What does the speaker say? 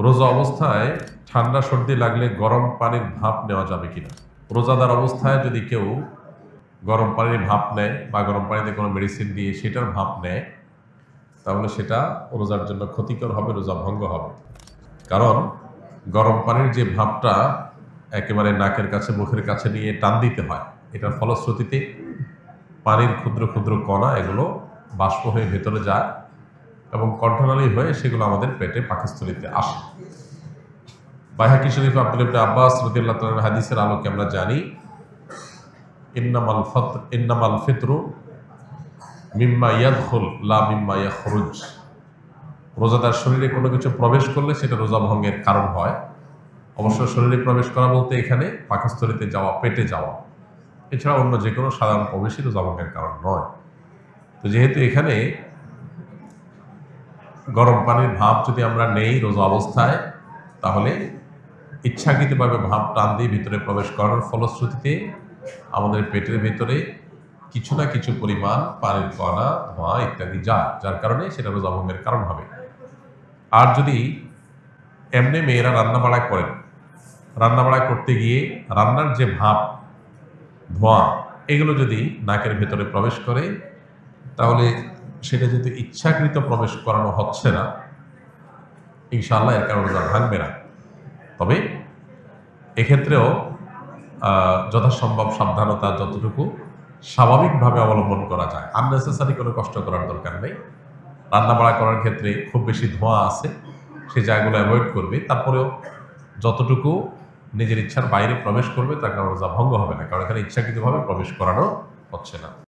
রোজা অবস্থায় ঠান্ডা সর্দি লাগলে গরম পানির ভাপ নেওয়া যাবে কিনা? রোজাদার অবস্থায় যদি কেউ গরম পানির ভাপ নেয় বা গরম পানিতে কোনো মেডিসিন দিয়ে সেটার ভাপ নেয়, তাহলে সেটা রোজার জন্য ক্ষতিকর হবে, রোজা ভঙ্গ হবে। কারণ গরম পানির যে ভাপটা একেবারে নাকের কাছে মুখের কাছে নিয়ে টান দিতে হয়, এটার ফলশ্রুতিতে পানির ক্ষুদ্র ক্ষুদ্র কণা এগুলো বাষ্প হয়ে ভেতরে যায় এবং কণ্ঠনালী হয়ে সেগুলো আমাদের পেটে পাকস্থলীতে আসে। বাইহাকী শরীফ আব্দুল্লাহ ইবনে আব্বাস রাদিয়াল্লাহু তাআলা হাদিসের আলোকে আমরা জানি, ইন্নামাল ফিতরু মিম্মা ইয়াদখুল লা মিম্মা ইয়াখরুজ। রোজাদার শরীরে কোনো কিছু প্রবেশ করলে সেটা রোজা ভঙ্গের কারণ হয়। অবশ্য শরীরে প্রবেশ করা বলতে এখানে পাকস্থলীতে যাওয়া, পেটে যাওয়া, এছাড়া অন্য যে কোনো সাধারণ প্রবেশই রোজা ভঙ্গের কারণ নয়। তো যেহেতু এখানে গরম পানির ভাপ যদি আমরা নেই রোজা অবস্থায়, তাহলে ইচ্ছাকৃতভাবে ভাপ টান দিয়ে ভিতরে প্রবেশ করার ফলশ্রুতিতে আমাদের পেটের ভিতরে কিছু না কিছু পরিমাণ পানির কণা, ধোঁয়া ইত্যাদি যায়, যার কারণে সেটা রোজা ভঙ্গের কারণ হবে। আর যদি এমনি মেয়েরা রান্নাবাড়া করেন, রান্নাবাড়া করতে গিয়ে রান্নার যে ভাপ, ধোঁয়া, এগুলো যদি নাকের ভেতরে প্রবেশ করে, তাহলে সেটা যদি ইচ্ছাকৃত প্রবেশ করানো হচ্ছে না, ইনশাআল্লাহ এর কারণে রোজা ভাঙবে না। তবে এক্ষেত্রেও যথাসম্ভব সাবধানতা যতটুকু স্বাভাবিকভাবে অবলম্বন করা যায়, আননেসেসারি কোনো কষ্ট করার দরকার নেই। রান্নাবাড়া করার ক্ষেত্রে খুব বেশি ধোঁয়া আছে, সেই জায়গাগুলো অ্যাভয়েড করবে। তারপরেও যতটুকু নিজের ইচ্ছার বাইরে প্রবেশ করবে তার কারণে রোজা ভঙ্গ হবে না, কারণ এখানে ইচ্ছাকৃতভাবে প্রবেশ করানো হচ্ছে না।